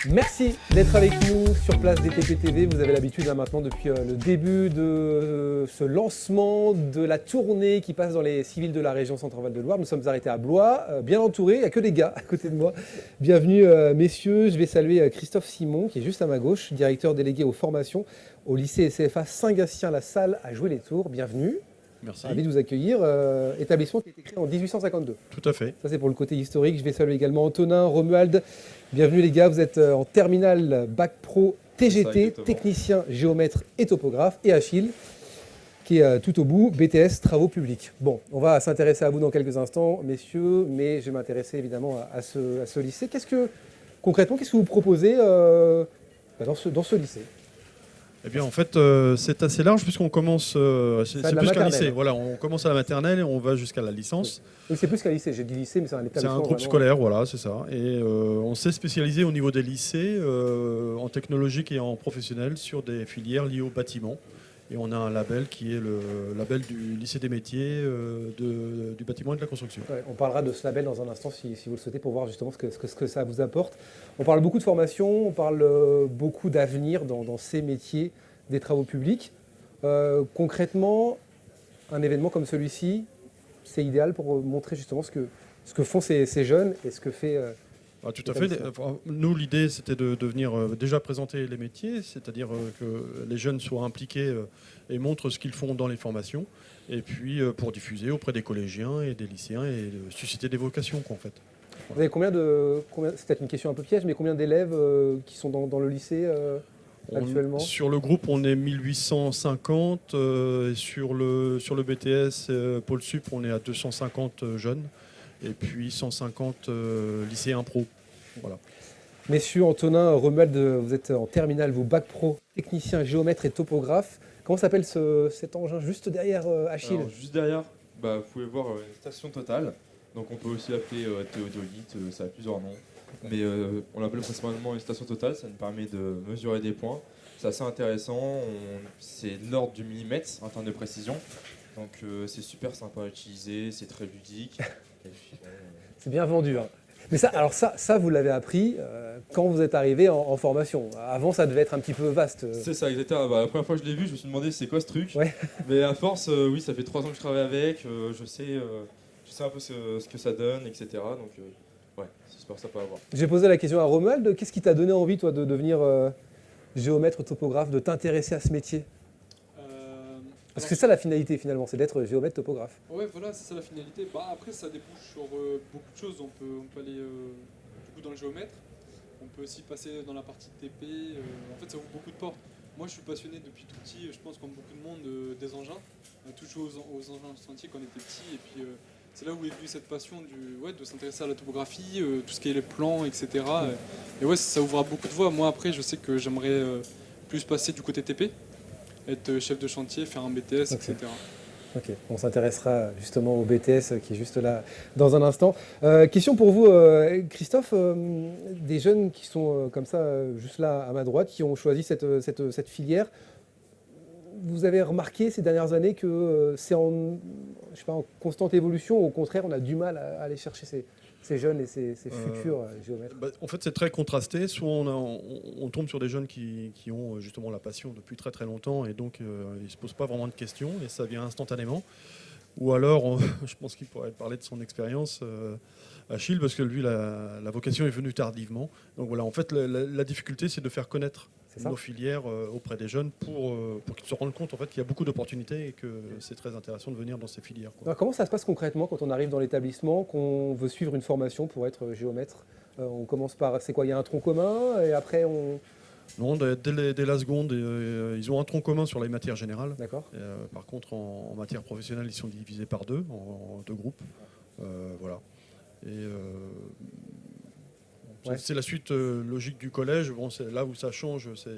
Merci d'être avec nous sur Place DTP TV. Vous avez l'habitude maintenant depuis le début de ce lancement de la tournée qui passe dans les civils de la région Centre-Val de Loire. Nous sommes arrêtés à Blois, bien entourés, il n'y a que des gars à côté de moi. Bienvenue messieurs, je vais saluer Christophe Simon qui est juste à ma gauche, directeur délégué aux formations au lycée CFA Saint-Gatien-la-Salle à Jouer-les-Tours. Bienvenue. Merci. Ravi de vous accueillir. Établissement qui a été créé en 1852. Tout à fait. Ça, c'est pour le côté historique. Je vais saluer également Antonin, Romuald. Bienvenue les gars, vous êtes en terminale Bac Pro TGT, technicien, géomètre et topographe. Et Achille, qui est tout au bout, BTS, travaux publics. Bon, on va s'intéresser à vous dans quelques instants, messieurs, mais je vais m'intéresser évidemment à ce lycée. Concrètement, qu'est-ce que vous proposez dans ce lycée ? Eh bien, en fait, c'est assez large puisqu'on commence. C'est plus qu'un lycée. Voilà, on commence à la maternelle et on va jusqu'à la licence. Oui, c'est plus qu'un lycée. J'ai dit lycée, mais c'est un établissement. C'est un groupe scolaire, voilà, c'est ça. Et on s'est spécialisé au niveau des lycées en technologique et en professionnel sur des filières liées au bâtiment. Et on a un label qui est le label du lycée des métiers du bâtiment et de la construction. Ouais, on parlera de ce label dans un instant si vous le souhaitez pour voir justement ce que ça vous apporte. On parle beaucoup de formation, on parle beaucoup d'avenir dans ces métiers des travaux publics. Concrètement, un événement comme celui-ci, c'est idéal pour montrer justement ce que font ces jeunes et ce que fait... tout à fait. Nous, l'idée, c'était de venir déjà présenter les métiers, c'est-à-dire que les jeunes soient impliqués et montrent ce qu'ils font dans les formations, et puis pour diffuser auprès des collégiens et des lycéens et susciter des vocations, en fait. Vous avez combien c'est peut-être une question un peu piège, mais combien d'élèves qui sont dans le lycée actuellement ? Sur le groupe, on est 1850, et sur le BTS Pôle Sup, on est à 250 jeunes. Et puis 150 lycéens pro. Voilà. Messieurs, Antonin, Romuald, vous êtes en terminale, vous Bac Pro, technicien, géomètre et topographe. Comment s'appelle cet engin juste derrière Achille ? Alors, juste derrière, vous pouvez voir une station Total. Donc on peut aussi l'appeler théodolite, ça a plusieurs noms. Mais on l'appelle principalement une station Total, ça nous permet de mesurer des points. C'est assez intéressant, c'est de l'ordre du millimètre en termes de précision. Donc c'est super sympa à utiliser, c'est très ludique. C'est bien vendu. Hein. Mais ça, vous l'avez appris quand vous êtes arrivé en formation. Avant, ça devait être un petit peu vaste. C'est ça, exactement. La première fois que je l'ai vu, je me suis demandé c'est quoi ce truc. Ouais. Mais à force, oui, ça fait 3 ans que je travaille avec. Je sais un peu ce que ça donne, etc. Donc, ouais, c'est super sympa à voir. J'ai posé la question à Romuald. Qu'est-ce qui t'a donné envie, toi, de devenir géomètre, topographe, de t'intéresser à ce métier ? Parce que c'est ça la finalité finalement, c'est d'être géomètre topographe. Ouais, voilà, c'est ça la finalité. Après, ça débouche sur beaucoup de choses. On peut aller du coup dans le géomètre. On peut aussi passer dans la partie TP. En fait, ça ouvre beaucoup de portes. Moi, je suis passionné depuis tout petit. Je pense comme beaucoup de monde des engins. On a toujours aux engins chantier quand on était petit. Et puis c'est là où est venue cette passion de s'intéresser à la topographie, tout ce qui est les plans, etc. Et ouais, ça ouvre beaucoup de voies. Moi, après, je sais que j'aimerais plus passer du côté TP. Être chef de chantier, faire un BTS, etc. Ok, on s'intéressera justement au BTS qui est juste là dans un instant. Question pour vous, Christophe, des jeunes qui sont comme ça, juste là à ma droite, qui ont choisi cette filière. Vous avez remarqué ces dernières années que c'est en constante évolution, au contraire, on a du mal à aller chercher ces jeunes et ces futurs géomètres. En fait, c'est très contrasté. Soit on tombe sur des jeunes qui ont justement la passion depuis très très longtemps et donc ils ne se posent pas vraiment de questions et ça vient instantanément. Ou alors, je pense qu'il pourrait parler de son expérience, Achille, parce que lui, la vocation est venue tardivement. Donc voilà, en fait, la difficulté, c'est de faire connaître nos filières auprès des jeunes pour qu'ils se rendent compte en fait, qu'il y a beaucoup d'opportunités et que c'est très intéressant de venir dans ces filières. Quoi. Alors, comment ça se passe concrètement quand on arrive dans l'établissement, qu'on veut suivre une formation pour être géomètre ? On commence par, c'est quoi ? Il y a un tronc commun et après on... Non, dès la seconde, ils ont un tronc commun sur les matières générales. D'accord. Par contre, en matière professionnelle, ils sont divisés par deux, en deux groupes. Voilà. Et c'est la suite logique du collège. Bon, c'est là où ça change, c'est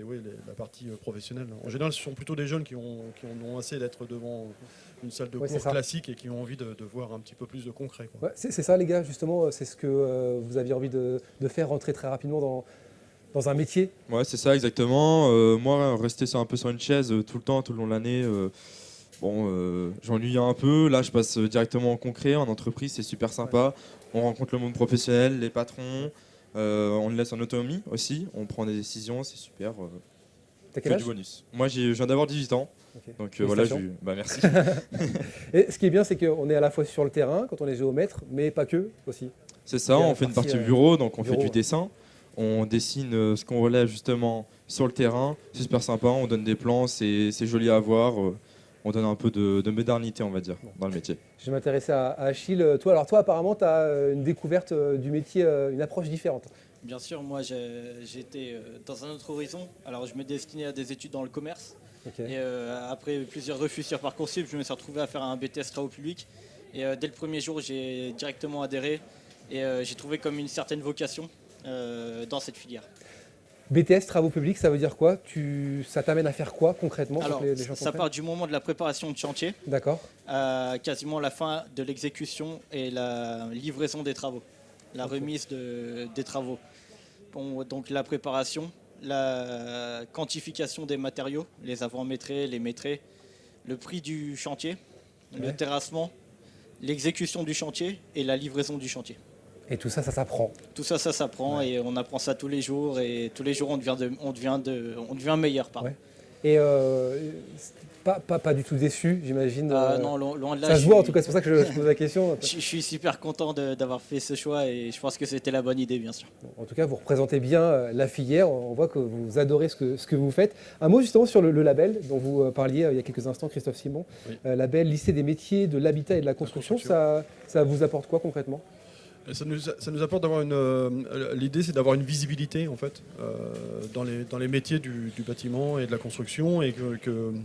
la partie professionnelle. En général, ce sont plutôt des jeunes qui en ont assez d'être devant une salle de cours classique et qui ont envie de voir un petit peu plus de concret. Quoi. Ouais, c'est ça, les gars, justement, c'est ce que vous aviez envie de faire, rentrer très rapidement dans un métier. Ouais, c'est ça, exactement. Moi, rester un peu sur une chaise tout le temps, tout le long de l'année, j'ennuie un peu. Là, je passe directement en concret, en entreprise, c'est super sympa. On rencontre le monde professionnel, les patrons, on le laisse en autonomie aussi, on prend des décisions, c'est super. T'as quel Que âge? du bonus. Moi, je viens d'avoir 18 ans, Ok. donc voilà, Félicitations. merci. Et ce qui est bien, c'est qu'on est à la fois sur le terrain quand on est géomètre, mais pas que aussi. C'est ça, Il y a on la fait une partie, partie bureau, donc on bureau, fait du ouais. dessin. On dessine ce qu'on relève justement sur le terrain. C'est super sympa, on donne des plans, c'est joli à voir. On donne un peu de modernité, on va dire, dans le métier. Je vais m'intéresser à Achille. Toi, apparemment, tu as une découverte du métier, une approche différente. Bien sûr, moi j'étais dans un autre horizon. Alors je me destinais à des études dans le commerce. Ok. Et après plusieurs refus sur Parcoursup, je me suis retrouvé à faire un BTS Travaux publics. Et dès le premier jour, j'ai directement adhéré. Et j'ai trouvé comme une certaine vocation dans cette filière. BTS, travaux publics, ça veut dire quoi? Ça t'amène à faire quoi concrètement? Alors pour que les gens ça comprennent part du moment de la préparation de chantier D'accord. à quasiment la fin de l'exécution et la livraison des travaux. La Ok. remise des travaux. Bon, donc la préparation, la quantification des matériaux, les avant-maîtrés, les maîtrés, le prix du chantier, Ouais. le terrassement, l'exécution du chantier et la livraison du chantier. Et tout ça, ça s'apprend. Tout ça, ça s'apprend et on apprend ça tous les jours et tous les jours on devient meilleur. Pardon. Ouais. Et pas du tout déçu, j'imagine. Non, loin de là. ça se je voit en suis- tout cas, c'est pour ça que je pose la question. Je suis super content d'avoir fait ce choix et je pense que c'était la bonne idée, bien sûr. En tout cas, vous représentez bien la filière. On voit que vous adorez ce que vous faites. Un mot justement sur le label dont vous parliez il y a quelques instants, Christophe Simon. Oui. Label lycée des métiers, de l'habitat et de la construction. Ça vous apporte quoi concrètement? Et ça nous apporte d'avoir l'idée, c'est d'avoir une visibilité en fait dans les métiers du bâtiment et de la construction et que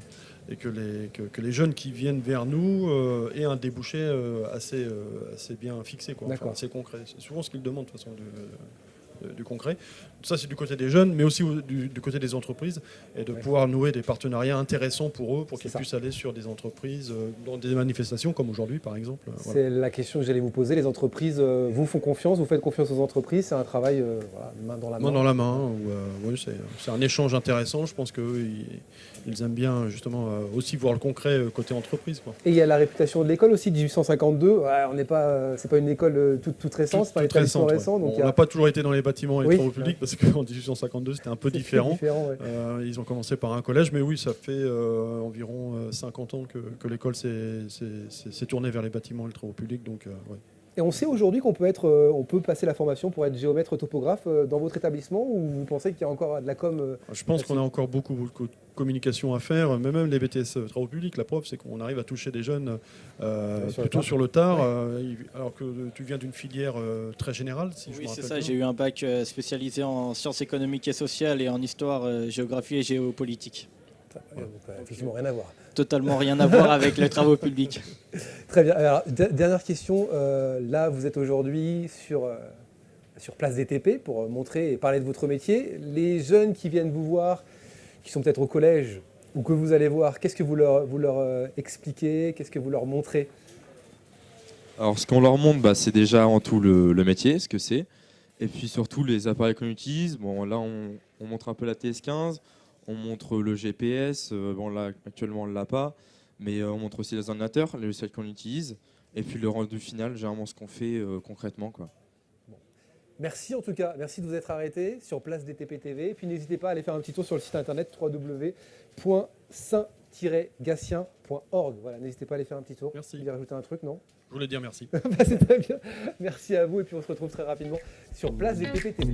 les jeunes qui viennent vers nous aient un débouché assez bien fixé, quoi, D'accord. assez concret. C'est souvent ce qu'ils demandent de toute façon du concret. Ça, c'est du côté des jeunes, mais aussi du côté des entreprises, et de Ouais. pouvoir nouer des partenariats intéressants pour eux, pour C'est qu'ils ça. puissent aller sur des entreprises, dans des manifestations comme aujourd'hui, par exemple. Voilà. C'est la question que j'allais vous poser. Les entreprises vous font confiance, vous faites confiance aux entreprises. C'est un travail main dans la main. Main dans la main, oui, c'est un échange intéressant. Je pense qu'eux, ils aiment bien justement aussi voir le concret côté entreprise, quoi. Et il y a la réputation de l'école aussi, 1852. Ouais, on n'est pas, c'est pas une école toute récente, c'est pas un Toute établissement récente, récent. ouais. Donc Bon, il y on a n'a pas toujours été dans les bâtiments et Oui. les travaux publics parce qu'en 1852 c'était un peu c'est différent. ouais. Ils ont commencé par un collège, mais oui, ça fait environ 50 ans que l'école s'est tournée vers les bâtiments et les travaux publics. Donc, ouais. Et on sait aujourd'hui qu'on peut on peut passer la formation pour être géomètre topographe dans votre établissement, ou vous pensez qu'il y a encore de la com? Je pense qu'on a encore beaucoup de communication à faire, mais même les BTS travaux publics. La preuve, c'est qu'on arrive à toucher des jeunes Sur le plutôt tard. sur le tard, alors que tu viens d'une filière très générale, si je Oui, me c'est rappelle ça. bien. J'ai eu un bac spécialisé en sciences économiques et sociales et en histoire, géographie et géopolitique. Donc, effectivement, rien à voir. Totalement rien à voir avec les travaux publics. Très bien. Alors, dernière question. Là, vous êtes aujourd'hui sur Place des TP pour montrer et parler de votre métier. Les jeunes qui viennent vous voir, qui sont peut-être au collège ou que vous allez voir, qu'est-ce que vous leur expliquez? Qu'est-ce que vous leur montrez? Alors, ce qu'on leur montre, c'est déjà avant tout le métier, ce que c'est. Et puis surtout les appareils qu'on utilise. Bon, là, on montre un peu la TS15. On montre le GPS, bon là actuellement on ne l'a pas, mais on montre aussi les ordinateurs, les logiciels qu'on utilise, et puis le rendu final, généralement ce qu'on fait concrètement, quoi. Merci en tout cas, merci de vous être arrêtés sur Place des TP TV. Et puis n'hésitez pas à aller faire un petit tour sur le site internet www.saint-gatien.org. Voilà, n'hésitez pas à aller faire un petit tour. Merci. Vous voulez rajouter un truc, non? Je voulais dire merci. C'est très bien. Merci à vous et puis on se retrouve très rapidement sur Place des TP TV.